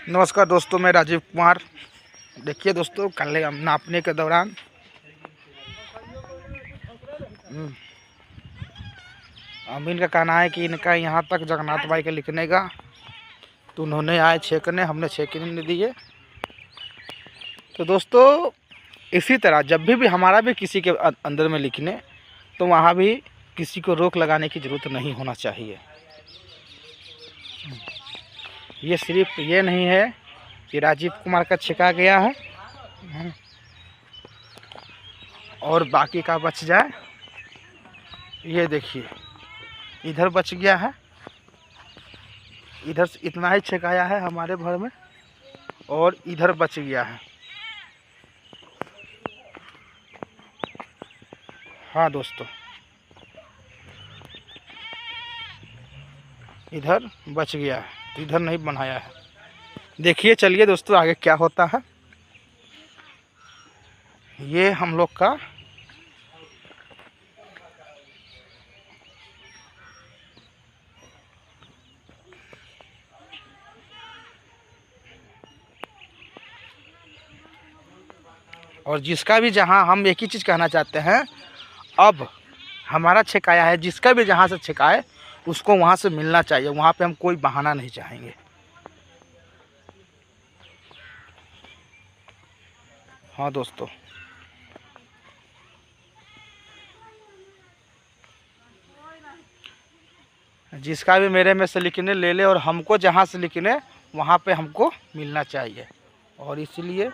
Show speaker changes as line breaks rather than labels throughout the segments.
नमस्कार दोस्तों, मैं राजीव कुमार। देखिए दोस्तों, कल नापने के दौरान अमीन का कहना है कि इनका यहाँ तक जगन्नाथ भाई के लिखने का, तो उन्होंने आए छेकने, हमने छेकने नहीं दिए। तो दोस्तों इसी तरह जब भी हमारा भी किसी के अंदर में लिखने, तो वहाँ भी किसी को रोक लगाने की ज़रूरत नहीं होना चाहिए। ये सिर्फ ये नहीं है कि राजीव कुमार का छेका गया है और बाकी का बच जाए। ये देखिए, इधर बच गया है, इधर इतना ही छेकाया है हमारे भर में, और इधर बच गया है। हाँ दोस्तों, इधर बच गया है, इधर नहीं बनाया है। देखिए, चलिए दोस्तों आगे क्या होता है। ये हम लोग का और जिसका भी जहां, हम एक ही चीज़ कहना चाहते हैं, अब हमारा छेकाया है, जिसका भी जहां से छेकाए उसको वहां से मिलना चाहिए। वहां पे हम कोई बहाना नहीं चाहेंगे। हाँ दोस्तों, जिसका भी मेरे में से लिखने ले ले, और हमको जहाँ से लिखने वहाँ पे हमको मिलना चाहिए। और इसलिए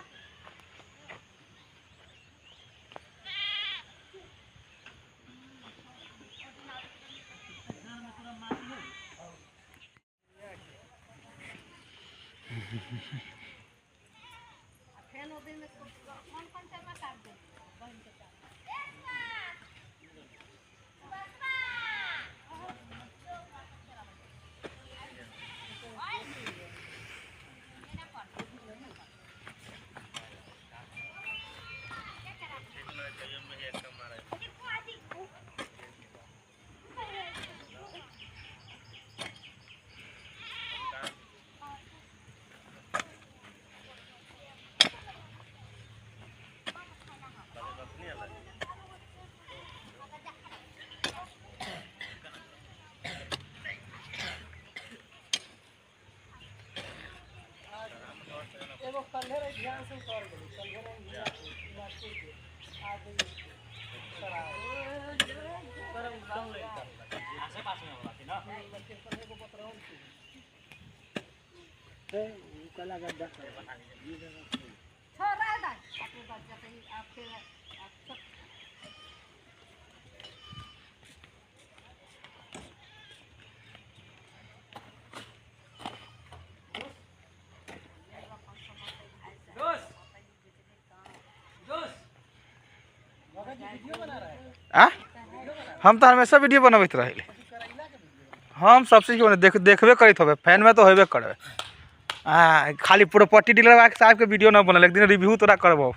हम तो हमेशा वीडियो बनबैत रहे। हम सबसे देखबे करते हो, फैन में तो होबे करे। खाली प्रॉपर्टी डीलर साहब के वीडियो ना बनल, एक दिन रिव्यू तोरा करबो।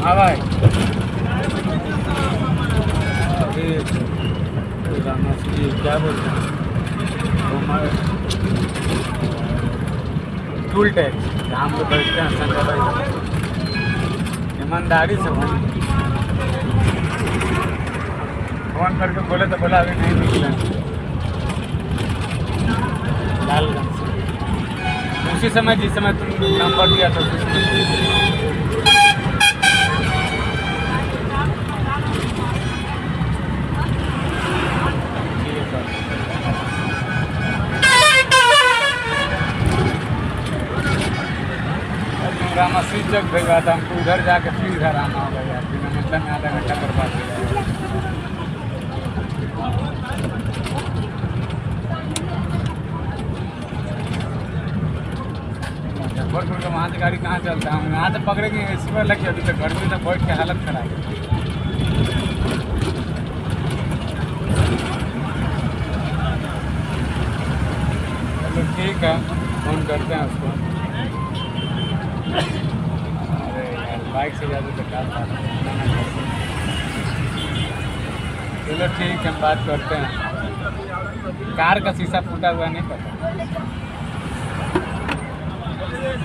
हाँ भाई, अभी क्या बोलते हैं हमारे टूल टैक्स जहाँ हम लोग बैठते हैं संजय भाई, ईमानदारी से फोन करके बोले तो बोला अभी नहीं निकले लालगंज से। उसी समय जिस समय तुम नंबर दिया था उसी समय ड्रामा स्विच जग गई बात, हमको उधर जाके फिर घर आना होगा यार, बिना मतलब में आधा घंटा बर्बाद हो जाएगा। मुजफ्फरपुर के वहाँ से गाड़ी कहाँ चलता है, हम यहाँ से पकड़ेंगे इसी पर लगे, अभी तक गर्मी में बैठ के हालत खराब है। चलो ठीक है, फोन करते हैं उसको। अरे यार बाइक से ज़्यादा बेकार बात है। चलो ठीक है, बात करते हैं। कार का शीशा फूटा हुआ नहीं पता,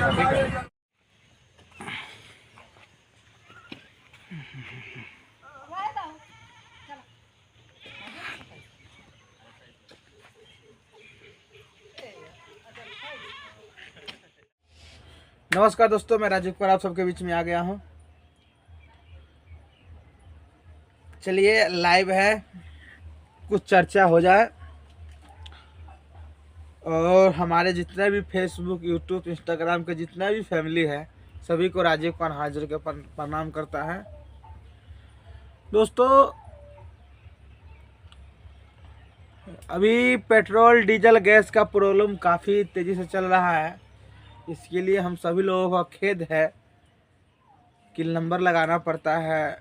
ठीक है।
नमस्कार दोस्तों, मैं राजीव कुमार आप सबके बीच में आ गया हूं। चलिए लाइव है, कुछ चर्चा हो जाए और हमारे जितने भी फेसबुक, यूट्यूब, इंस्टाग्राम के जितने भी फैमिली है सभी को राजीव कुमार हाजिर के प्रणाम करता है। दोस्तों अभी पेट्रोल डीजल गैस का प्रॉब्लम काफ़ी तेज़ी से चल रहा है। इसके लिए हम सभी लोगों का खेद है कि नंबर लगाना पड़ता है,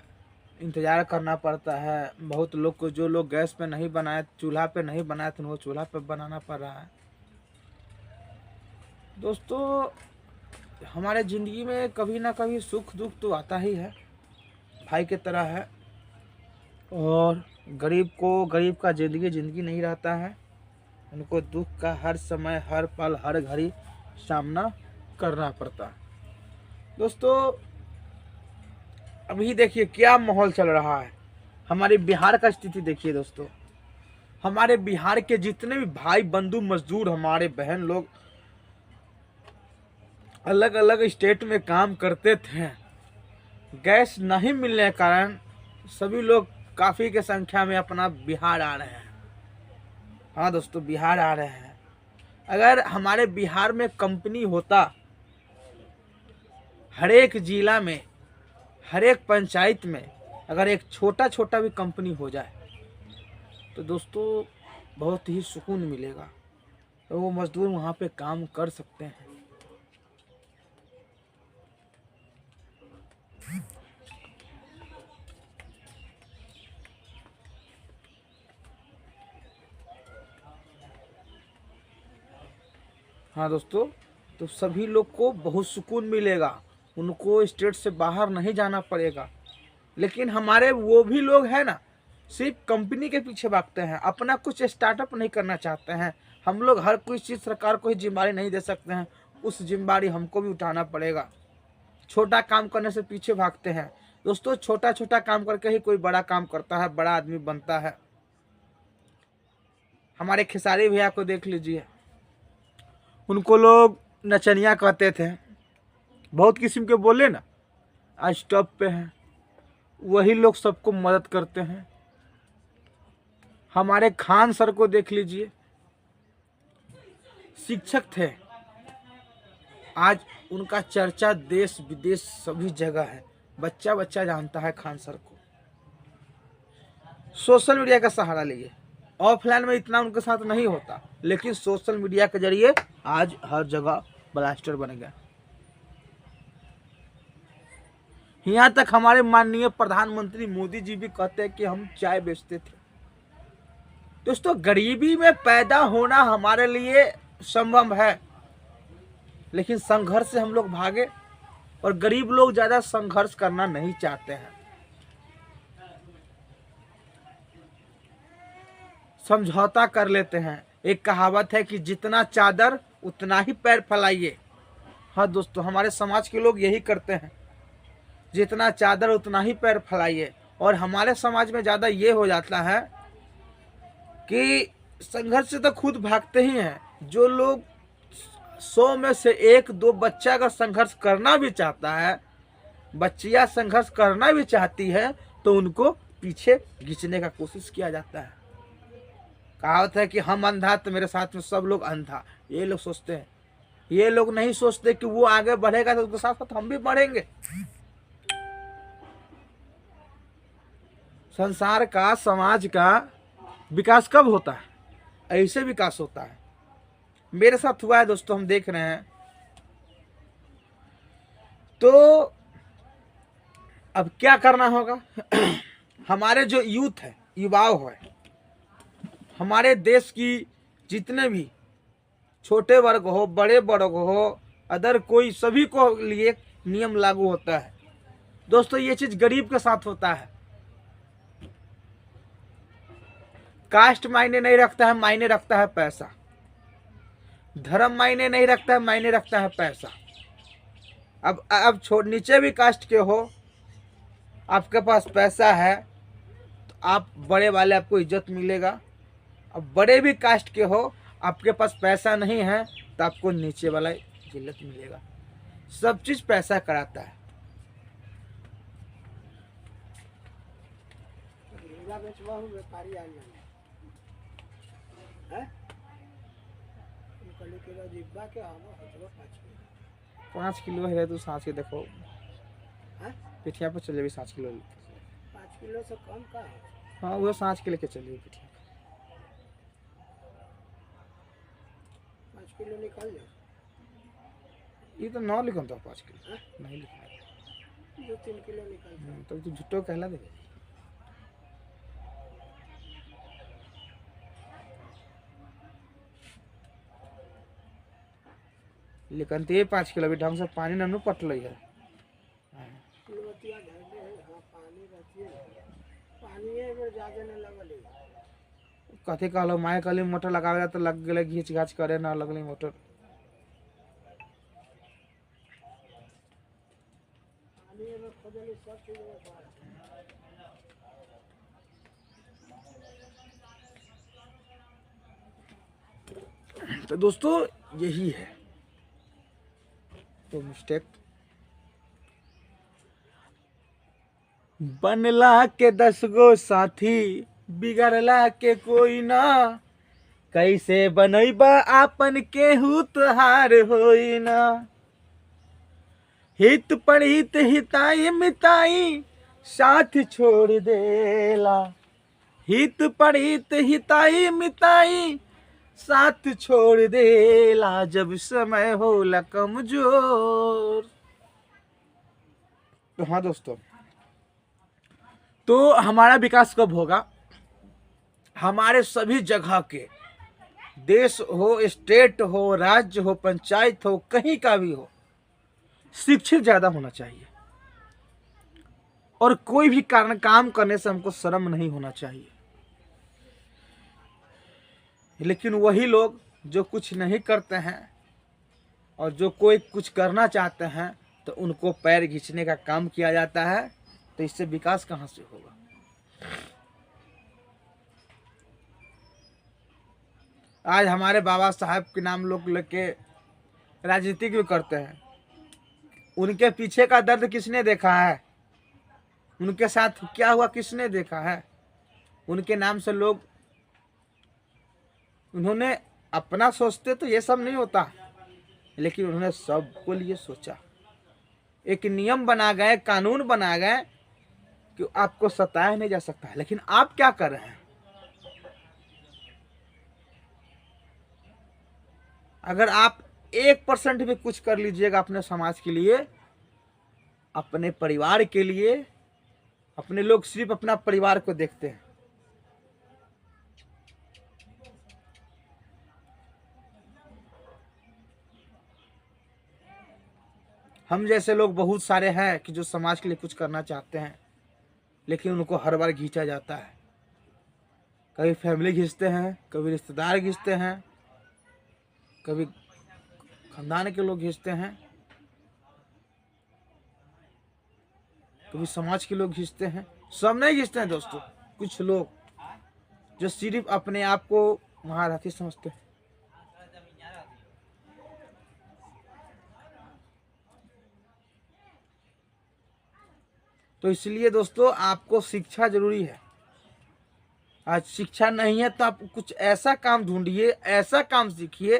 इंतज़ार करना पड़ता है। बहुत लोग को, जो लोग गैस पे नहीं बनाए, चूल्हा पे नहीं बनाए थे, उनको चूल्हा पे बनाना पड़ रहा है। दोस्तों हमारे ज़िंदगी में कभी ना कभी सुख दुख तो आता ही है, भाई की तरह है। और गरीब को, गरीब का ज़िंदगी नहीं रहता है, उनको दुख का हर समय, हर पल, हर घड़ी सामना करना पड़ता है। दोस्तों अभी देखिए क्या माहौल चल रहा है, हमारे बिहार का स्थिति देखिए। दोस्तों हमारे बिहार के जितने भी भाई बंधु मजदूर, हमारे बहन लोग अलग अलग स्टेट में काम करते थे, गैस नहीं मिलने के कारण सभी लोग काफ़ी के संख्या में अपना बिहार आ रहे हैं। हाँ दोस्तों, बिहार आ रहे हैं। अगर हमारे बिहार में कंपनी होता, हर एक जिला में, हर एक पंचायत में अगर एक छोटा छोटा भी कंपनी हो जाए तो दोस्तों बहुत ही सुकून मिलेगा, तो वो मजदूर वहाँ पे काम कर सकते हैं। हाँ दोस्तों, तो सभी लोग को बहुत सुकून मिलेगा, उनको स्टेट से बाहर नहीं जाना पड़ेगा। लेकिन हमारे वो भी लोग हैं ना, सिर्फ कंपनी के पीछे भागते हैं, अपना कुछ स्टार्टअप नहीं करना चाहते हैं। हम लोग हर कोई चीज़ सरकार को ही जिम्मेदारी नहीं दे सकते हैं, उस जिम्मेदारी हमको भी उठाना पड़ेगा। छोटा काम करने से पीछे भागते हैं। दोस्तों छोटा छोटा काम करके ही कोई बड़ा काम करता है, बड़ा आदमी बनता है। हमारे खेसारी भैया को देख लीजिए, उनको लोग नचनिया कहते थे, बहुत किस्म के बोले ना, आज टॉप पे हैं। वही लोग सबको मदद करते हैं। हमारे खान सर को देख लीजिए, शिक्षक थे, आज उनका चर्चा देश विदेश सभी जगह है, बच्चा बच्चा जानता है खान सर को। सोशल मीडिया का सहारा लिए, ऑफलाइन में इतना उनके साथ नहीं होता, लेकिन सोशल मीडिया के जरिए आज हर जगह ब्लास्टर बन गया। यहाँ तक हमारे माननीय प्रधानमंत्री मोदी जी भी कहते हैं कि हम चाय बेचते थे। दोस्तों गरीबी में पैदा होना हमारे लिए संभव है, लेकिन संघर्ष से हम लोग भागे, और गरीब लोग ज़्यादा संघर्ष करना नहीं चाहते हैं। समझौता कर लेते हैं। एक कहावत है कि जितना चादर उतना ही पैर फैलाइए। हाँ दोस्तों, हमारे समाज के लोग यही करते हैं, जितना चादर उतना ही पैर फैलाइए। और हमारे समाज में ज़्यादा ये हो जाता है कि संघर्ष से तो खुद भागते ही हैं। जो लोग 100 में से 1-2 बच्चा अगर संघर्ष करना भी चाहता है, बच्चियाँ संघर्ष करना भी चाहती है, तो उनको पीछे खींचने का कोशिश किया जाता है। कहावत है कि हम अंधा तो मेरे साथ में सब लोग अंधा, ये लोग सोचते हैं। ये लोग नहीं सोचते कि वो आगे बढ़ेगा तो उसके साथ साथ हम भी बढ़ेंगे। संसार का, समाज का विकास कब होता है? ऐसे विकास होता है। मेरे साथ हुआ है दोस्तों, हम देख रहे हैं। तो अब क्या करना होगा? हमारे जो यूथ है, युवाओं है, हमारे देश की जितने भी छोटे वर्ग हो, बड़े वर्ग हो, अदर कोई, सभी को लिए नियम लागू होता है। दोस्तों ये चीज गरीब के साथ होता है। कास्ट मायने नहीं रखता है, मायने रखता है पैसा। धर्म मायने नहीं रखता है, मायने रखता है पैसा। अब नीचे भी कास्ट के हो, आपके पास पैसा है तो आप बड़े वाले, आपको इज्जत मिलेगा। अब बड़े भी कास्ट के हो, आपके पास पैसा नहीं है तो आपको नीचे वाला इज्जत मिलेगा। सब चीज पैसा कराता है।
व्यापारी आ जाए
5 किलो है तो सांच के देखो, पिठिया पर चले भी 5 किलो।
5 किलो से कम का है?
हाँ वो सांच के लेके चलिए पिठिया।
5 किलो निकल जाए।
ये तो 9 लिखा था, 5 किलो नहीं लिखा है।
2-3 किलो निकल जाए।
तो झुट्टो कहला दे। लेकिन तो ये 5 किलो भी ढंग से पानी ननु पटल है।
किलोवतिया धरले है। हाँ पानी रहती है, पानी एक बार ज्यादा न लगल है।
कथी कहलो, माए कहली मोटर लगावे तो लग गए, घींच घाच करे ना लगली मोटर।
पानी में खोदली सब चीज में बाढ़।
तो दोस्तों यही है तो मिस्टेक। बनला के 10 गो साथी, बिगड़ला के कोई ना। कैसे बनैबा आपन केहू तोहार होई ना। हित परहित हिताई मिताई साथ छोड़ देला। हित परहित हिताई मिताई साथ छोड़ देला, जब समय होला कमजोर। तो हाँ दोस्तों, तो हमारा विकास कब होगा? हमारे सभी जगह के, देश हो, स्टेट हो, राज्य हो, पंचायत हो, कहीं का भी हो, शिक्षित ज्यादा होना चाहिए। और कोई भी कारण काम करने से हमको शर्म नहीं होना चाहिए। लेकिन वही लोग जो कुछ नहीं करते हैं और जो कोई कुछ करना चाहते हैं तो उनको पैर खींचने का काम किया जाता है। तो इससे विकास कहाँ से होगा? आज हमारे बाबा साहब के नाम लोग लेके राजनीति भी करते हैं। उनके पीछे का दर्द किसने देखा है? उनके साथ क्या हुआ किसने देखा है? उनके नाम से लोग, उन्होंने अपना सोचते तो ये सब नहीं होता, लेकिन उन्होंने सबको लिए सोचा। एक नियम बना गए, कानून बना गए कि आपको सताया नहीं जा सकता है। लेकिन आप क्या कर रहे हैं? अगर आप 1% भी कुछ कर लीजिएगा अपने समाज के लिए, अपने परिवार के लिए, अपने लोग सिर्फ अपना परिवार को देखते हैं। हम जैसे लोग बहुत सारे हैं कि जो समाज के लिए कुछ करना चाहते हैं, लेकिन उनको हर बार खींचा जाता है। कभी फैमिली खींचते हैं, कभी रिश्तेदार खींचते हैं, कभी खानदान के लोग खींचते हैं, कभी समाज के लोग खींचते हैं। सब नहीं खींचते हैं दोस्तों, कुछ लोग जो सिर्फ अपने आप को महारथी समझते हैं। तो इसलिए दोस्तों आपको शिक्षा जरूरी है। आज शिक्षा नहीं है तो आप कुछ ऐसा काम ढूंढिए, ऐसा काम सीखिए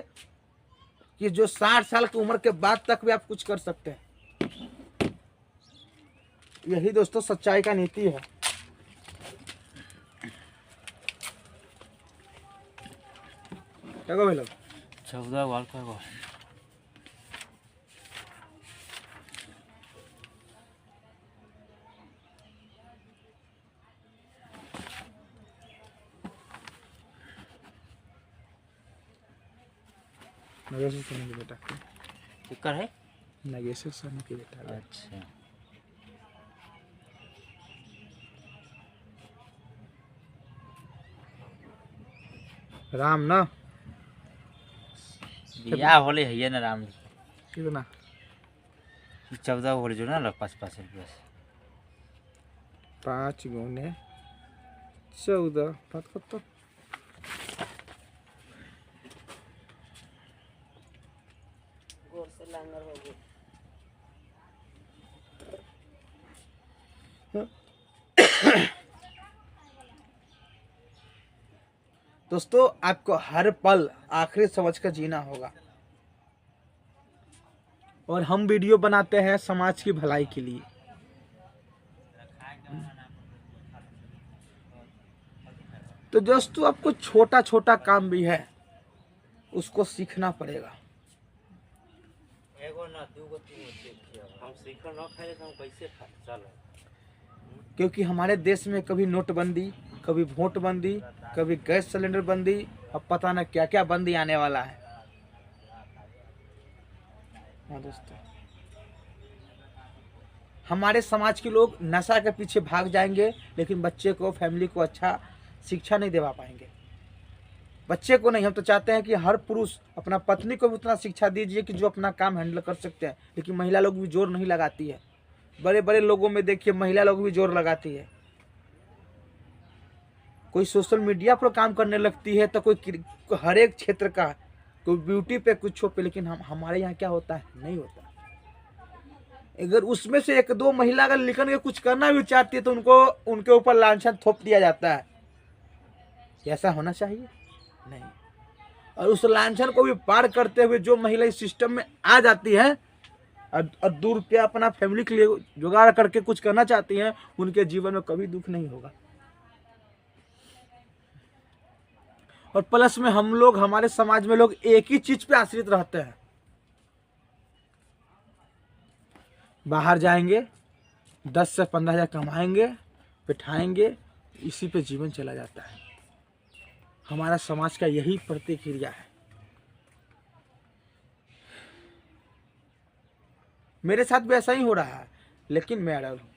कि जो 60 साल की उम्र के बाद तक भी आप कुछ कर सकते हैं। यही दोस्तों सच्चाई का नीति है। क्या भाई लोग
14 वाल का गो
नगेश्वर सोनी के बेटा,
किकर है।
नगेश्वर सोनी के बेटा।
अच्छा
राम ना
बिया होले है ना राम
कितना
14 होले जो ना 5-5 रुपया
5 गुने 14 बात करते।
गोर से लांगर हो गई।
दोस्तों आपको हर पल आखिरी समझ कर जीना होगा। और हम वीडियो बनाते हैं समाज की भलाई के लिए। तो दोस्तों आपको छोटा छोटा काम भी है, उसको सीखना पड़ेगा।
एगो ना दूगो तीनगो हम सीखल न खाए तो हम कैसे खा चल।
क्योंकि हमारे देश में कभी नोटबंदी, कभी वोट बंदी, कभी गैस सिलेंडर बंदी, अब पता न क्या क्या बंदी आने वाला है। हाँ दोस्तों, हमारे समाज के लोग नशा के पीछे भाग जाएंगे, लेकिन बच्चे को, फैमिली को अच्छा शिक्षा नहीं दिला पाएंगे। बच्चे को नहीं, हम तो चाहते हैं कि हर पुरुष अपना पत्नी को भी उतना शिक्षा दीजिए कि जो अपना काम हैंडल कर सकते हैं। लेकिन महिला लोग भी जोर नहीं लगाती है। बड़े बड़े लोगों में देखिए महिला लोग भी जोर लगाती है। कोई सोशल मीडिया पर काम करने लगती है, तो कोई हर एक क्षेत्र का, कोई ब्यूटी पे, कुछ पे। लेकिन हमारे यहाँ क्या होता है, नहीं होता। अगर उसमें से 1-2 महिला अगर निकल के कुछ करना भी चाहती है तो उनको उनके ऊपर लांछन थोप दिया जाता है। ऐसा होना चाहिए नहीं। और उस लांछन को भी पार करते हुए जो महिला इस सिस्टम में आ जाती है और दूर पे अपना फैमिली के लिए जुगाड़ करके कुछ करना चाहती हैं, उनके जीवन में कभी दुख नहीं होगा। और प्लस में हम लोग, हमारे समाज में लोग एक ही चीज पे आश्रित रहते हैं। बाहर जाएंगे, 10 से 15 हज़ार कमाएंगे, बिठाएंगे, इसी पे जीवन चला जाता है। हमारा समाज का यही प्रतिक्रिया है। मेरे साथ भी ऐसा ही हो रहा है, लेकिन मैं अड़ल हूँ।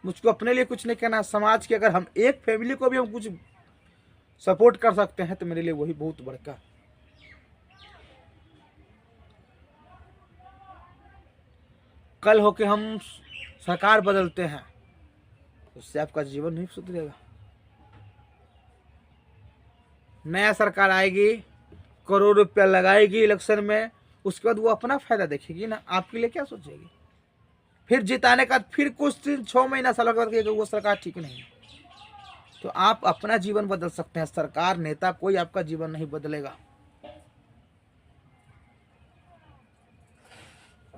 मुझको अपने लिए कुछ नहीं करना, समाज के अगर हम एक फैमिली को भी हम कुछ सपोर्ट कर सकते हैं तो मेरे लिए वही बहुत बड़का। कल होके हम सरकार बदलते हैं, उससे आपका जीवन नहीं सुधरेगा। नया सरकार आएगी, करोड़ रुपया लगाएगी इलेक्शन में, उसके बाद वो अपना फायदा देखेगी ना, आपके लिए क्या सोचेगी। फिर जिताने का फिर कुछ दिन 6 महीना साल के बाद कहेगा वो सरकार ठीक नहीं है। तो आप अपना जीवन बदल सकते हैं, सरकार, नेता, कोई आपका जीवन नहीं बदलेगा।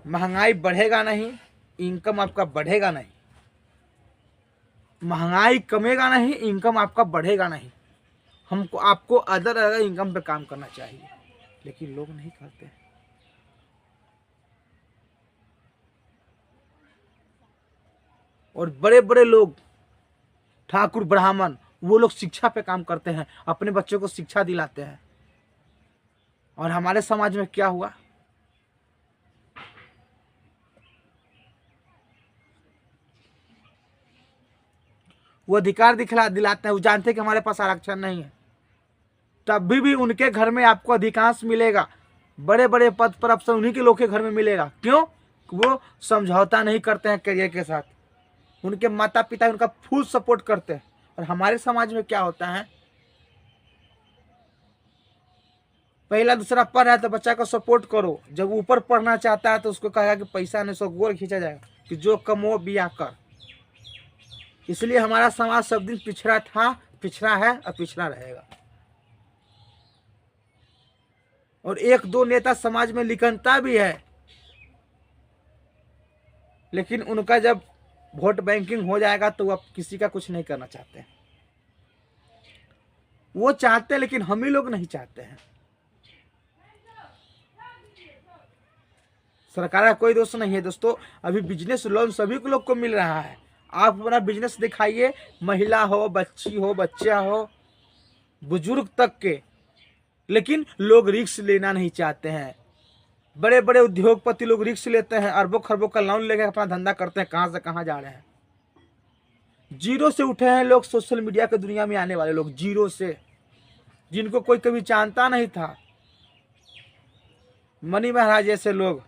महंगाई बढ़ेगा नहीं, इनकम आपका बढ़ेगा नहीं। महंगाई कमेगा नहीं, इनकम आपका बढ़ेगा नहीं। हमको, आपको अदर इनकम पे काम करना चाहिए, लेकिन लोग नहीं करते। और बड़े बड़े लोग, ठाकुर, ब्राह्मण, वो लोग शिक्षा पे काम करते हैं, अपने बच्चों को शिक्षा दिलाते हैं। और हमारे समाज में क्या हुआ, वो अधिकार दिलाते हैं, वो जानते हैं कि हमारे पास आरक्षण नहीं है, तब भी उनके घर में आपको अधिकांश मिलेगा। बड़े बड़े पद पर अफसर उन्हीं के लोग के घर में मिलेगा। क्यों? वो समझौता नहीं करते हैं करियर के साथ, उनके माता पिता उनका फुल सपोर्ट करते हैं। और हमारे समाज में क्या होता है, पहला दूसरा पढ़ रहा है तो बच्चा को सपोर्ट करो, जब ऊपर पढ़ना चाहता है तो उसको कहेगा कि पैसा नहीं, सो गोर खींचा जाएगा कि जो कमो बिया कर। इसलिए हमारा समाज सब दिन पिछड़ा था, पिछड़ा है और पिछड़ा रहेगा। और एक दो नेता समाज में लिखनता भी है, लेकिन उनका जब वोट बैंकिंग हो जाएगा तो वो किसी का कुछ नहीं करना चाहते। वो चाहते लेकिन हम ही लोग नहीं चाहते हैं। सरकार का कोई दोष नहीं है दोस्तों। अभी बिजनेस लोन सभी को लोग को मिल रहा है। आप अपना बिजनेस दिखाइए, महिला हो, बच्ची हो, बच्चा हो, बुजुर्ग तक के, लेकिन लोग रिस्क लेना नहीं चाहते हैं। बड़े बड़े उद्योगपति लोग रिस्क लेते हैं, अरबों खरबों का लोन लेकर अपना धंधा करते हैं। कहां से कहां जा रहे हैं। जीरो से उठे हैं लोग, सोशल मीडिया की दुनिया में आने वाले लोग जीरो से, जिनको कोई कभी जानता नहीं था। मनी महाराज जैसे लोग।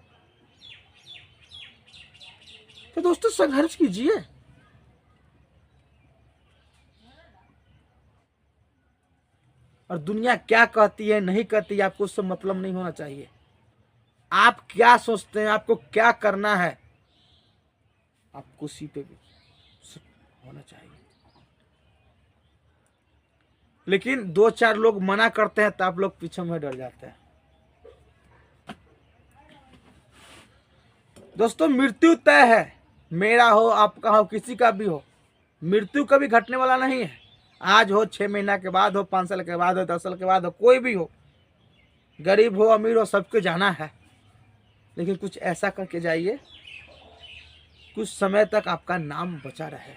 तो दोस्तों संघर्ष कीजिए। और दुनिया क्या कहती है नहीं कहती है आपको उससे मतलब नहीं होना चाहिए। आप क्या सोचते हैं, आपको क्या करना है, आपको उसी पे भी होना चाहिए। लेकिन दो चार लोग मना करते हैं तो आप लोग पीछे में डर जाते हैं। दोस्तों मृत्यु तय है, मेरा हो, आपका हो, किसी का भी हो। मृत्यु कभी घटने वाला नहीं है। आज हो, 6 महीना के बाद हो, 5 साल के बाद हो, 10 साल के बाद हो, कोई भी हो, गरीब हो अमीर हो, सबको जाना है। लेकिन कुछ ऐसा करके जाइए कुछ समय तक आपका नाम बचा रहे।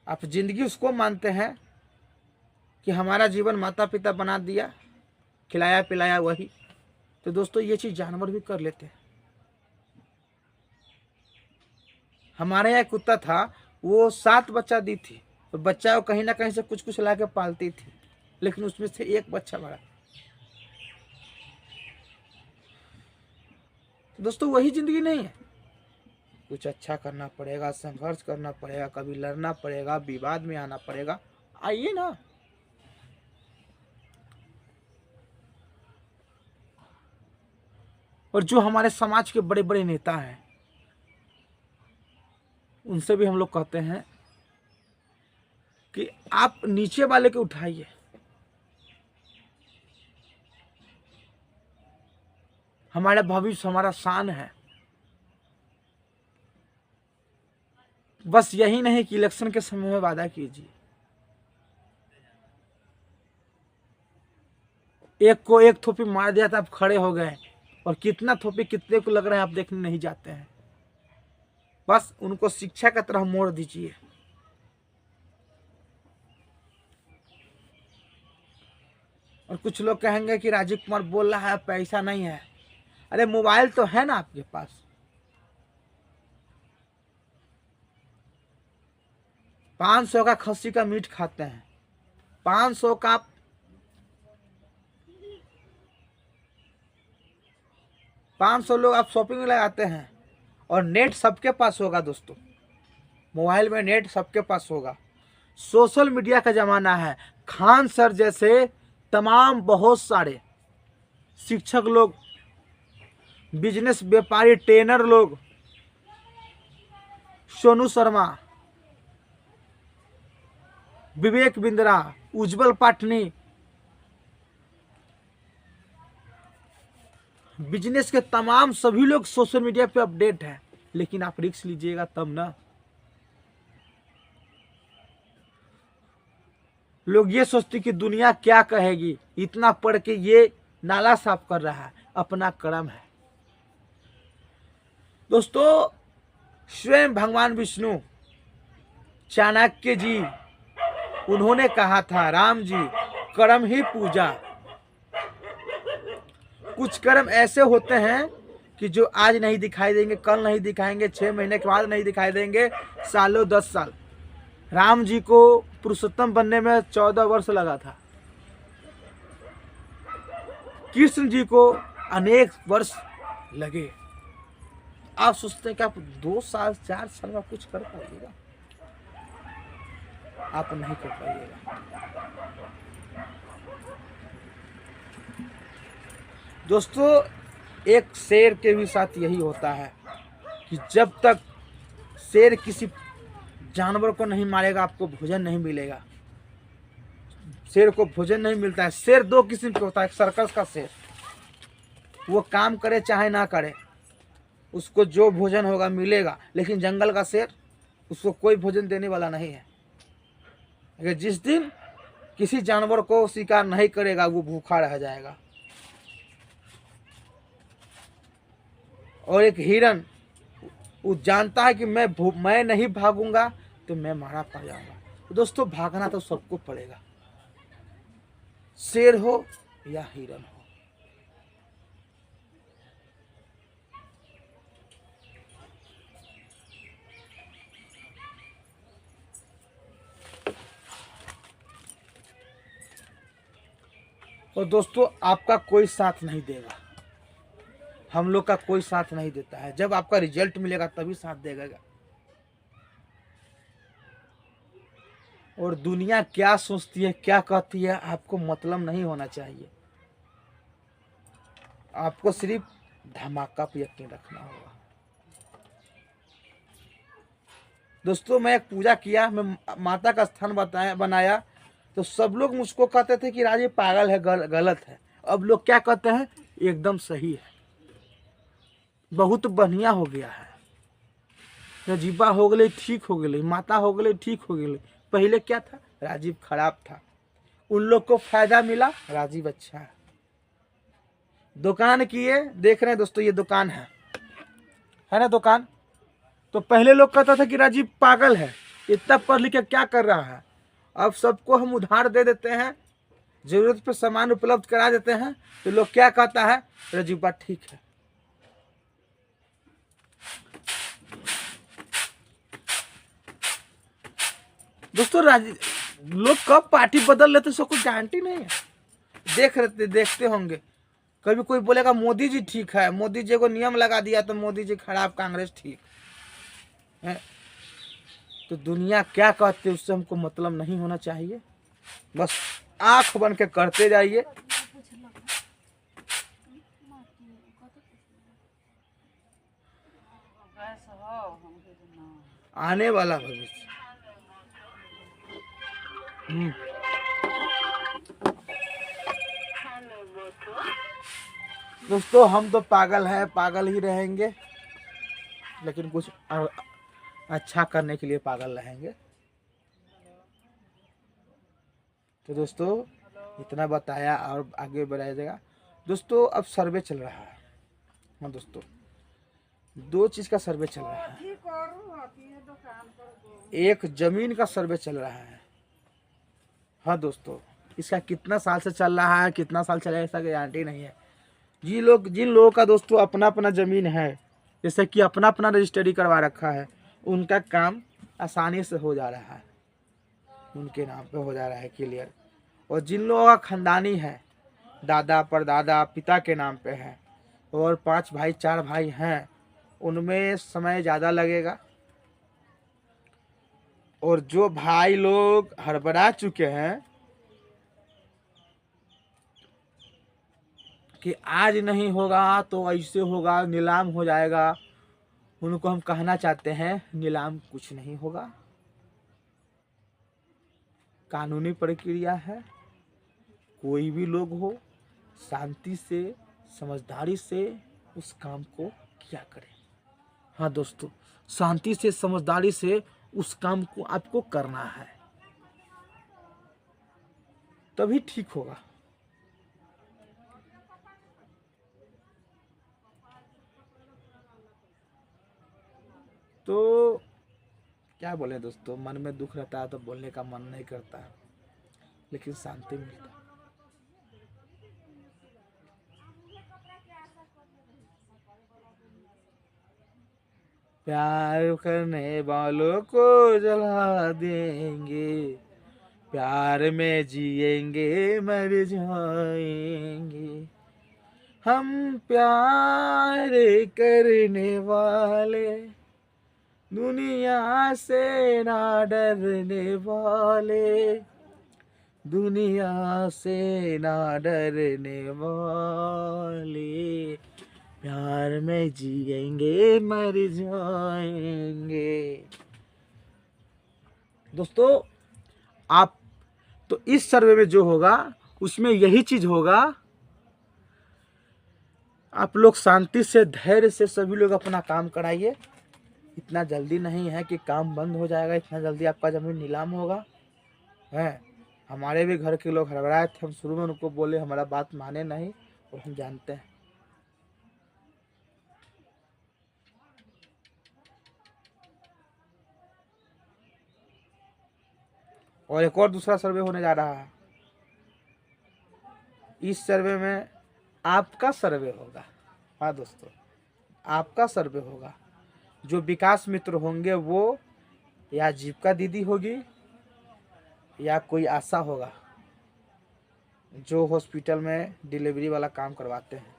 आप जिंदगी उसको मानते हैं कि हमारा जीवन माता पिता बना दिया, खिलाया पिलाया वही। तो दोस्तों ये चीज जानवर भी कर लेते हैं। हमारे यहाँ एक कुत्ता था, वो 7 बच्चा दी थी, तो बच्चा को कहीं ना कहीं से कुछ कुछ ला के पालती थी, लेकिन उसमें से एक बच्चा बड़ा। तो दोस्तों वही जिंदगी नहीं है। कुछ अच्छा करना पड़ेगा, संघर्ष करना पड़ेगा, कभी लड़ना पड़ेगा, विवाद में आना पड़ेगा। आइए ना। और जो हमारे समाज के बड़े बड़े नेता हैं उनसे भी हम लोग कहते हैं कि आप नीचे वाले को उठाइए। हमारा भविष्य हमारा शान है। बस यही नहीं कि इलेक्शन के समय में वादा कीजिए। एक को एक थोपी मार दिया था, आप खड़े हो गए, और कितना थोपी कितने को लग रहा है आप देखने नहीं जाते हैं। बस उनको शिक्षा की तरह मोड़ दीजिए। और कुछ लोग कहेंगे कि राजीव कुमार बोल रहा है पैसा नहीं है। अरे मोबाइल तो है ना आपके पास। $500 का खस्सी का मीट खाते हैं, 500 का 500 लोग आप शॉपिंग में लगाते हैं। और नेट सबके पास होगा दोस्तों, मोबाइल में नेट सबके पास होगा। सोशल मीडिया का जमाना है। खान सर जैसे तमाम बहुत सारे शिक्षक लोग, बिजनेस व्यापारी, ट्रेनर लोग, सोनू शर्मा, विवेक बिंद्रा, उज्जवल पाटनी, बिजनेस के तमाम सभी लोग सोशल मीडिया पे अपडेट हैं। लेकिन आप रिस्क लीजिएगा तब ना। लोग ये सोचते कि दुनिया क्या कहेगी, इतना पढ़ के ये नाला साफ कर रहा है, अपना कर्म है। दोस्तों स्वयं भगवान विष्णु, चाणक्य जी, उन्होंने कहा था, राम जी, कर्म ही पूजा। कुछ कर्म ऐसे होते हैं कि जो आज नहीं दिखाई देंगे, कल नहीं दिखाएंगे, 6 महीने के बाद नहीं दिखाई देंगे, सालों 10 साल। राम जी को पुरुषोत्तम बनने में 14 वर्ष लगा था, कृष्ण जी को अनेक वर्ष लगे। आप सोचते हैं कि आप 2 साल 4 साल में कुछ कर पाइएगा? आप नहीं कर पाइएगा। दोस्तों, एक शेर के भी साथ यही होता है कि जब तक शेर किसी जानवर को नहीं मारेगा, आपको भोजन नहीं मिलेगा। शेर को भोजन नहीं मिलता है। शेर 2 किस्म का होता है। एक सर्कस का शेर, वो काम करे चाहे ना करे, उसको जो भोजन होगा मिलेगा। लेकिन जंगल का शेर, उसको कोई भोजन देने वाला नहीं है। अगर जिस दिन किसी जानवर को शिकार नहीं करेगा, वो भूखा रह जाएगा। और एक हिरन, वो जानता है कि मैं नहीं भागूंगा तो मैं मारा पड़ जाऊंगा। तो दोस्तों, भागना तो सबको पड़ेगा, शेर हो या हिरन हो। और दोस्तों, आपका कोई साथ नहीं देगा, हम लोग का कोई साथ नहीं देता है। जब आपका रिजल्ट मिलेगा तभी साथ देगा। और दुनिया क्या सोचती है, क्या कहती है, आपको मतलब नहीं होना चाहिए। आपको सिर्फ धमाका पे यकीन रखना होगा। दोस्तों, मैं एक पूजा किया, मैं माता का स्थान बनाया, तो सब लोग मुझको कहते थे कि राजीव पागल है, गलत है। अब लोग क्या कहते हैं, एकदम सही है, बहुत बढ़िया हो गया है, राजीबा हो गई ठीक हो गई, माता हो गई ठीक हो गई। पहले क्या था, राजीव खराब था, उन लोग को फायदा मिला, राजीव अच्छा है। दुकान किए, देख रहे हैं दोस्तों, ये दुकान है ना दुकान। तो पहले लोग कहता था कि राजीव पागल है, इतना पढ़ लिख के क्या कर रहा है। अब सबको हम उधार दे देते हैं, जरूरत पे सामान उपलब्ध करा देते हैं, तो लोग क्या कहता है, राजीव ठीक है। दोस्तों, लोग कब पार्टी बदल लेते सब कुछ गारंटी नहीं है। देखते होंगे, कभी कोई बोलेगा मोदी जी ठीक है, मोदी जी को नियम लगा दिया तो मोदी जी खराब, कांग्रेस ठीक है। तो दुनिया क्या कहती है उससे हमको मतलब नहीं होना चाहिए। बस आंख बन के करते जाइए। आने वाला भविष्य। दोस्तों, हम तो पागल हैं, पागल ही रहेंगे, लेकिन कुछ अच्छा करने के लिए पागल रहेंगे। तो दोस्तों, इतना बताया और आगे बढ़ाया जाएगा। दोस्तों, अब सर्वे चल रहा है। हाँ दोस्तों, 2 चीज़ का सर्वे चल रहा है। एक जमीन का सर्वे चल रहा है। हाँ दोस्तों, इसका कितना साल से चल रहा है, कितना साल चलेगा, इसका गारंटी नहीं है। जिन लोगों का दोस्तों अपना अपना ज़मीन है, जैसे कि अपना अपना रजिस्ट्री करवा रखा है, उनका काम आसानी से हो जा रहा है, उनके नाम पे हो जा रहा है क्लियर। और जिन लोगों का खानदानी है, दादा परदादा पिता के नाम पे है, और 5 भाई 4 भाई हैं, उनमें समय ज़्यादा लगेगा। और जो भाई लोग हड़बड़ा चुके हैं कि आज नहीं होगा तो ऐसे होगा, नीलाम हो जाएगा, उनको हम कहना चाहते हैं, नीलाम कुछ नहीं होगा। कानूनी प्रक्रिया है। कोई भी लोग हो, शांति से समझदारी से उस काम को किया करें। हाँ दोस्तों, शांति से समझदारी से उस काम को आपको करना है, तभी ठीक होगा। तो क्या बोले दोस्तों, मन में दुख रहता है तो बोलने का मन नहीं करता है, लेकिन शांति मिलता है। प्यार करने वालों को जला देंगे, प्यार में जिएंगे मर जाएंगे, हम प्यार करने वाले, दुनिया से ना डरने वाले, दुनिया से ना डरने वाले, प्यार में जिएंगे मर जाएंगे। दोस्तों आप तो इस सर्वे में जो होगा उसमें यही चीज होगा। आप लोग शांति से धैर्य से सभी लोग अपना काम कराइए। इतना जल्दी नहीं है कि काम बंद हो जाएगा, इतना जल्दी आपका जमीन नीलाम होगा है। हमारे भी घर के लोग हड़बड़ाए थे, हम शुरू में उनको बोले, हमारा बात माने नहीं, और हम जानते हैं। और एक और दूसरा सर्वे होने जा रहा है। इस सर्वे में आपका सर्वे होगा। हाँ दोस्तों, आपका सर्वे होगा। जो विकास मित्र होंगे वो या जीविका दीदी होगी या कोई आशा होगा जो हॉस्पिटल में डिलीवरी वाला काम करवाते हैं।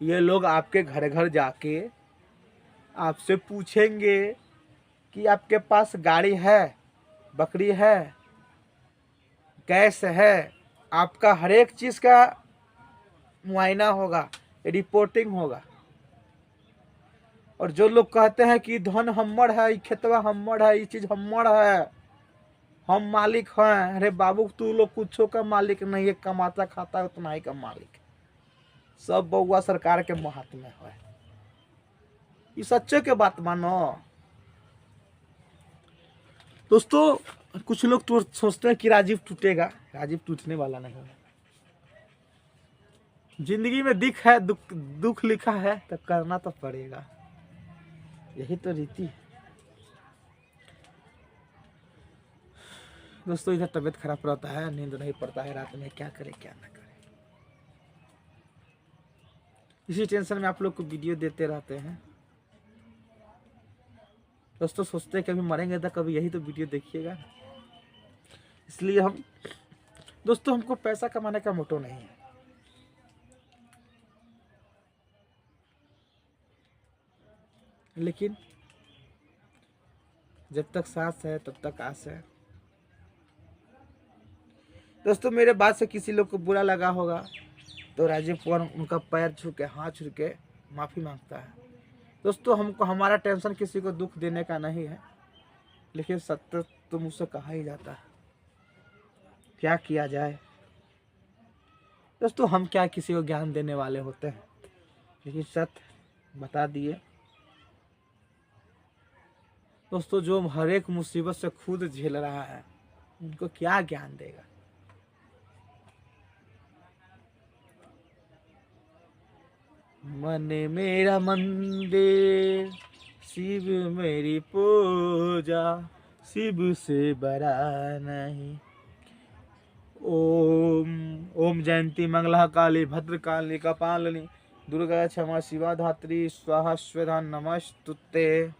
ये लोग आपके घर घर जाके आपसे पूछेंगे कि आपके पास गाड़ी है, बकरी है, गैस है। आपका हर एक चीज़ का मुआयना होगा, रिपोर्टिंग होगा। और जो लोग कहते हैं कि धन हम्मड़ है, ये खेतवा हम्मड़ है, ये चीज़ हम्मड़ है, हम मालिक हैं, अरे बाबू तू लोग कुछो का मालिक नहीं है, कमाता खाता है उतना ही का मालिक। सब बउआ सरकार के हाथ में है। ये सच्चे के बात मानो दोस्तों। कुछ लोग तो सोचते हैं कि राजीव टूटेगा, राजीव टूटने वाला नहीं है। जिंदगी में दिख है, दुख लिखा है तो करना तो पड़ेगा, यही तो रीति है। दोस्तों इधर तबीयत खराब रहता है, नींद नहीं पड़ता है रात में, क्या करे क्या ना करे। इसी टेंशन में आप लोग को वीडियो देते रहते हैं। दोस्तों सोचते हैं कभी मरेंगे तो कभी यही तो वीडियो देखिएगा। इसलिए हम दोस्तों, हमको पैसा कमाने का मोटो नहीं है, लेकिन जब तक सांस है तब तक आस है। दोस्तों मेरे बात से किसी लोग को बुरा लगा होगा तो राजीव कुमार उनका पैर छू के, हाथ छू के माफ़ी मांगता है। दोस्तों हमको, हमारा टेंशन किसी को दुख देने का नहीं है, लेकिन सत्य तो मुझसे कहा ही जाता है, क्या किया जाए। दोस्तों हम क्या किसी को ज्ञान देने वाले होते हैं, लेकिन सत्य बता दिए। दोस्तों जो हर एक मुसीबत से खुद झेल रहा है उनको क्या ज्ञान देगा। मन मेरा मंदिर, शिव मेरी पूजा, शिव से बड़ा नहीं। ओम ओम जयंती मंगला काली भद्रकाली कपालिनी दुर्गा क्षमा शिवा धात्री स्वाहा स्वधा नमस्तुते।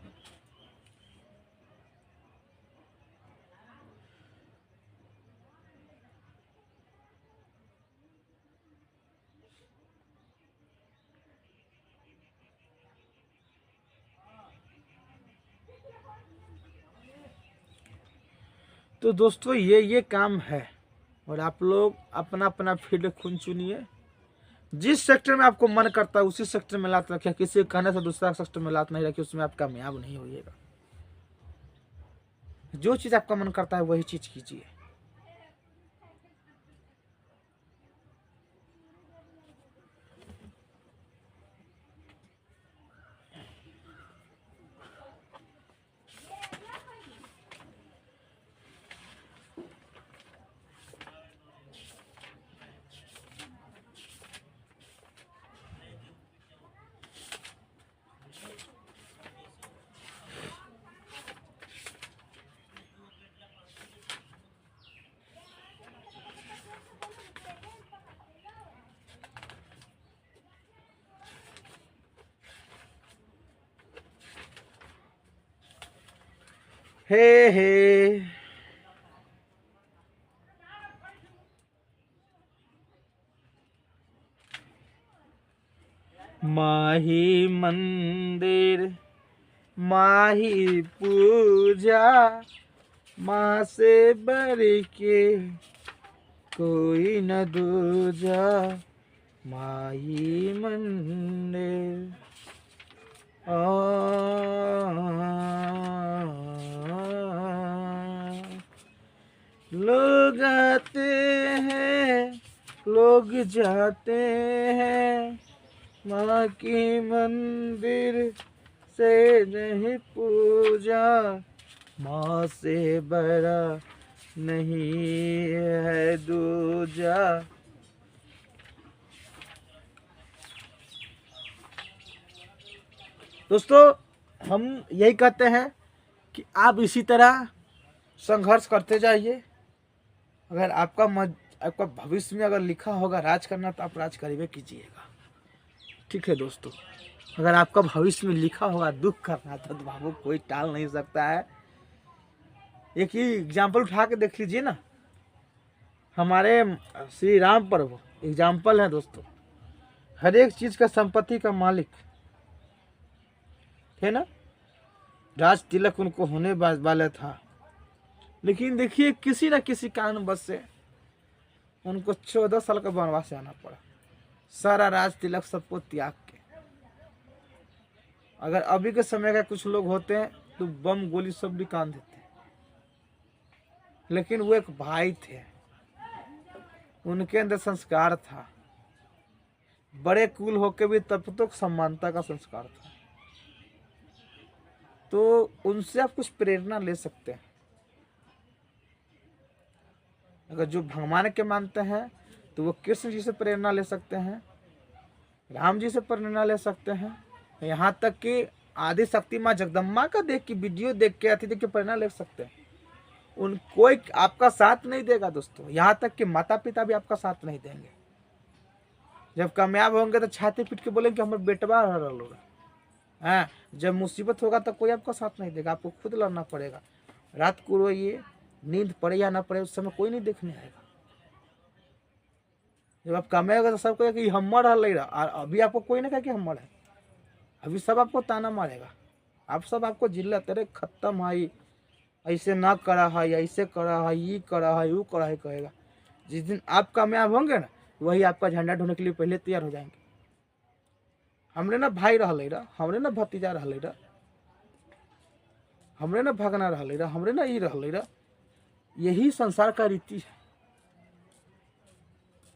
तो दोस्तों ये काम है, और आप लोग अपना अपना फील्ड खुद चुनिए। जिस सेक्टर में आपको मन करता है उसी सेक्टर में लात रखिए। किसी के कहने से दूसरा सेक्टर में लात नहीं रखिए, उसमें आप कामयाब नहीं होइएगा। जो चीज़ आपका मन करता है वही चीज़ कीजिए। हे माही मंदिर माही पूजा, माँ से बढ़ के कोई न दूजा, माही मंदिर। लोग आते हैं लोग जाते हैं, माँ की मंदिर से नहीं पूजा, माँ से बड़ा नहीं है दूजा। दोस्तों हम यही कहते हैं कि आप इसी तरह संघर्ष करते जाइए। अगर आपका भविष्य में अगर लिखा होगा राज करना तो आप राज करिए कीजिएगा, ठीक है दोस्तों। अगर आपका भविष्य में लिखा होगा दुख करना तो बाबू कोई टाल नहीं सकता है। एक ही एग्जाम्पल उठा के देख लीजिए ना, हमारे श्री राम प्रभु एग्जाम्पल है दोस्तों। हर एक चीज का संपत्ति का मालिक है ना। राज तिलक उनको होने वाला था, लेकिन देखिए किसी न किसी कारणवश से उनको 14 साल का वनवास आना पड़ा, सारा राज तिलक सबको त्याग के। अगर अभी के समय का कुछ लोग होते हैं तो बम गोली सब भी कान देते हैं, लेकिन वो एक भाई थे, उनके अंदर संस्कार था। बड़े कुल होके भी तब तो समानता का संस्कार था। तो उनसे आप कुछ प्रेरणा ले सकते हैं। अगर जो भगवान के मानते हैं तो वो कृष्ण जी से प्रेरणा ले सकते हैं, राम जी से प्रेरणा ले सकते हैं, यहाँ तक कि आदि शक्ति माँ जगदम्बा का देख के वीडियो देख के आती देख के प्रेरणा ले सकते हैं। उन कोई आपका साथ नहीं देगा दोस्तों, यहाँ तक कि माता पिता भी आपका साथ नहीं देंगे। जब कामयाब होंगे तो छाती पीट के बोलेंगे हमारे बेटवा होगा। हाँ, जब मुसीबत होगा तो कोई आपका साथ नहीं देगा, आपको खुद लड़ना पड़ेगा। रात को रोइए, नींद पड़े या ना पड़े उस समय कोई नहीं देखने आएगा। जब आप कामयाब होगा तो सब कहेगा कि हमर हल रहा, और अभी आपको कोई ना कहे कि हमर है। अभी सब आपको ताना मारेगा, आप सब आपको जिल्ला तेरे खत्म है, ऐसे ना करा है, ऐसे करा है, ये करा है, वो करा है कहेगा। जिस दिन आप कामयाब होंगे ना, वही आपका झंडा ढोने के लिए पहले तैयार हो जाएंगे। हमरे ना भाई रहा, हमरे ना भतीजा रहा, हमरे ना भगना रहा, हमरे ना ये रहा। यही संसार का रीति है।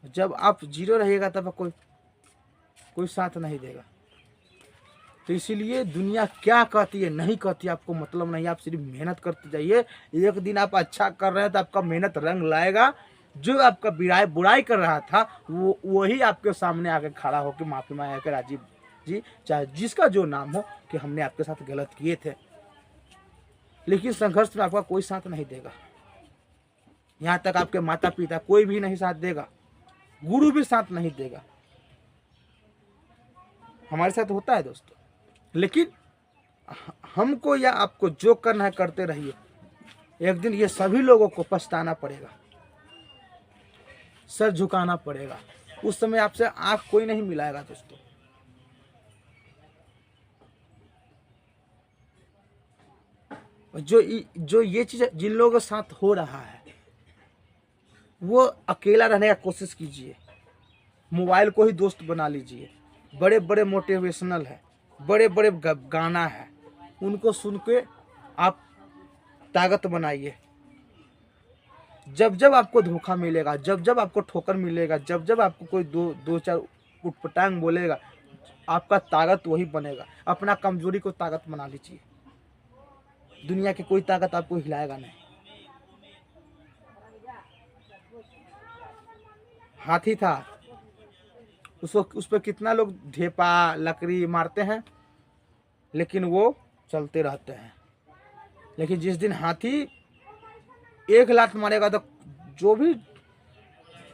जब आप जीरो रहिएगा तब कोई साथ नहीं देगा। तो इसीलिए दुनिया क्या कहती है नहीं कहती आपको मतलब नहीं, आप सिर्फ मेहनत करते जाइए। एक दिन आप अच्छा कर रहे हैं तो आपका मेहनत रंग लाएगा। जो आपका बुराई कर रहा था वो वही आपके सामने आकर खड़ा होकर माफी मांग कर राजीव जी, चाहे जिसका जो नाम हो, कि हमने आपके साथ गलत किए थे। लेकिन संघर्ष में आपका कोई साथ नहीं देगा। यहाँ तक आपके माता पिता कोई भी नहीं साथ देगा, गुरु भी साथ नहीं देगा। हमारे साथ होता है दोस्तों। लेकिन हमको या आपको जो करना है करते रहिए। एक दिन ये सभी लोगों को पछताना पड़ेगा, सर झुकाना पड़ेगा। उस समय आपसे आंख कोई नहीं मिलाएगा दोस्तों। जो ये चीज जिन लोगों के साथ हो रहा है वो अकेला रहने का कोशिश कीजिए। मोबाइल को ही दोस्त बना लीजिए। बड़े बड़े मोटिवेशनल है, बड़े बड़े गाना है, उनको सुन के आप ताकत बनाइए। जब जब आपको धोखा मिलेगा, जब जब आपको ठोकर मिलेगा, जब जब आपको कोई दो चार उटपटांग बोलेगा, आपका ताकत वही बनेगा। अपना कमजोरी को ताकत बना लीजिए। दुनिया की कोई ताकत आपको हिलाएगा नहीं। हाथी था, उस पर कितना लोग ढेपा लकड़ी मारते हैं, लेकिन वो चलते रहते हैं। लेकिन जिस दिन हाथी एक लात मारेगा तो जो भी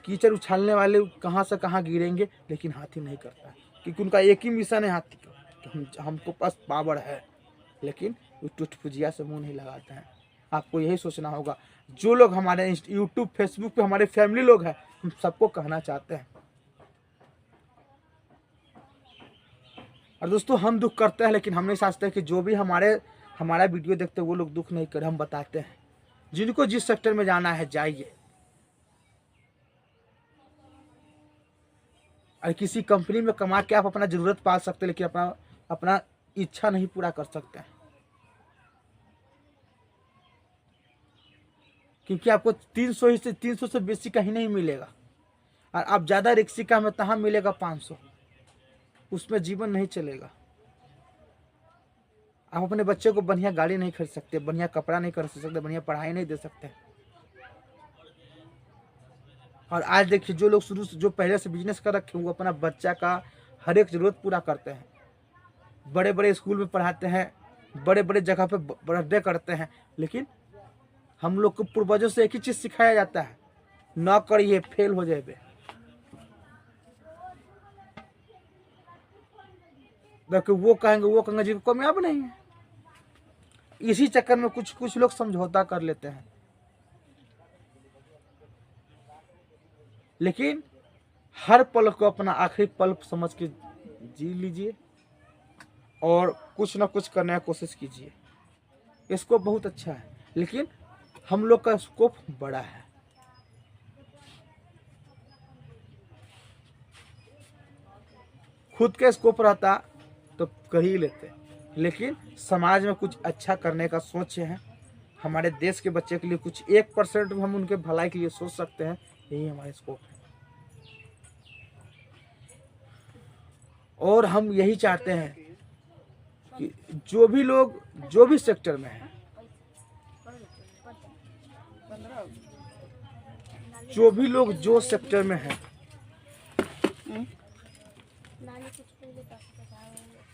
कीचड़ उछालने वाले कहाँ से कहाँ गिरेंगे, लेकिन हाथी नहीं करता है। क्योंकि उनका एक ही मिशन है हाथी का, कि हमको पास पावर है। लेकिन वो टुटपुजिया से मुंह नहीं लगाते हैं। आपको यही सोचना होगा। जो लोग हमारे यूट्यूब फेसबुक पे हमारे फैमिली लोग हैं, हम सबको कहना चाहते हैं। और दोस्तों हम दुख करते हैं, लेकिन हम नहीं सोचते कि जो भी हमारा वीडियो देखते हैं वो लोग दुख नहीं करे। हम बताते हैं जिनको जिस सेक्टर में जाना है जाइए। और किसी कंपनी में कमा के आप अपना ज़रूरत पाल सकते हैं, लेकिन अपना इच्छा नहीं पूरा कर सकते हैं, क्योंकि आपको 300 से बेसी कहीं नहीं मिलेगा। और आप ज़्यादा रिक्सी का में तहाँ मिलेगा 500, उसमें जीवन नहीं चलेगा। आप अपने बच्चे को बढ़िया गाड़ी नहीं खरीद सकते, बढ़िया कपड़ा नहीं खरीद सकते, बढ़िया पढ़ाई नहीं दे सकते। और आज देखिए जो लोग शुरू से जो पहले से बिजनेस कर रखे हैं वो अपना बच्चा का हर एक ज़रूरत पूरा करते हैं, बड़े बड़े स्कूल में पढ़ाते हैं, बड़े बड़े जगह पे बर्थडे करते हैं। लेकिन हम लोग को पूर्वजों से एक ही चीज़ सिखाया जाता है, न करिए फेल हो जाए। वो कहेंगे जी कामयाब नहीं है। इसी चक्कर में कुछ लोग समझौता कर लेते हैं। लेकिन हर पल को अपना आखिरी पल समझ के जी लीजिए और कुछ ना कुछ करने की कोशिश कीजिए। स्कोप बहुत अच्छा है, लेकिन हम लोग का स्कोप बड़ा है। खुद का स्कोप रहता तो कर ही लेते, लेकिन समाज में कुछ अच्छा करने का सोच है। हमारे देश के बच्चे के लिए कुछ 1% भी हम उनके भलाई के लिए सोच सकते हैं, यही हमारे स्कोप है। और हम यही चाहते हैं कि जो भी लोग जो भी सेक्टर में हैं, जो भी लोग जो सेक्टर में हैं,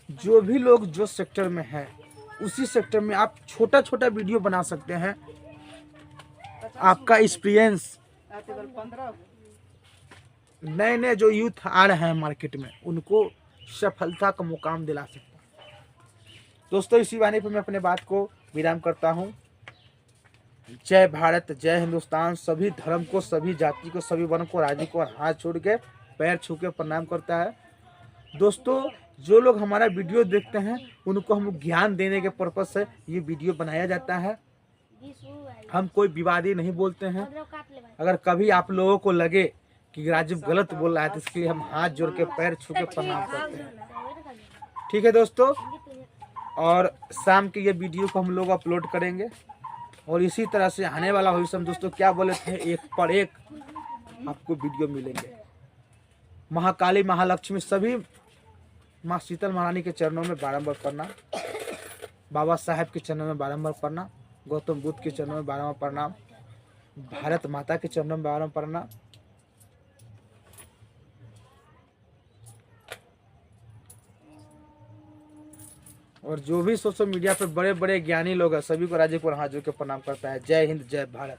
जो भी लोग जो सेक्टर में हैं, उसी सेक्टर में आप छोटा छोटा वीडियो बना सकते हैं। आपका एक्सपीरियंस नए नए जो यूथ आ रहे हैं मार्केट में, उनको सफलता का मुकाम दिला सकता है। दोस्तों इसी वाणी पर मैं अपने बात को विराम करता हूँ। जय भारत, जय हिंदुस्तान। सभी धर्म को, सभी जाति को, सभी वर्ण को, राज्य को हाथ छोड़ के पैर छू के प्रणाम करता है। दोस्तों जो लोग हमारा वीडियो देखते हैं उनको हम ज्ञान देने के पर्पज से ये वीडियो बनाया जाता है। हम कोई विवादी नहीं बोलते हैं। अगर कभी आप लोगों को लगे कि राजीव गलत बोल रहा है तो इसके लिए हम हाथ जोड़ के पैर छू के प्रणाम करते हैं। ठीक है दोस्तों, और शाम के ये वीडियो को हम लोग अपलोड करेंगे और इसी तरह से आने वाला भविष्य में दोस्तों क्या बोले थे, एक पर एक आपको वीडियो मिलेंगे। महाकाली, महालक्ष्मी, सभी माँ शीतल महारानी के चरणों में बारंबार प्रणाम, बाबा साहेब के चरणों में बारंबार प्रणाम, गौतम बुद्ध के चरणों में बारंबार प्रणाम, भारत माता के चरणों में बारंबार प्रणाम। और जो भी सोशल मीडिया पे बड़े बड़े ज्ञानी लोग हैं सभी को राजीव को हाथ जोड़ के प्रणाम करता है। जय हिंद, जय भारत।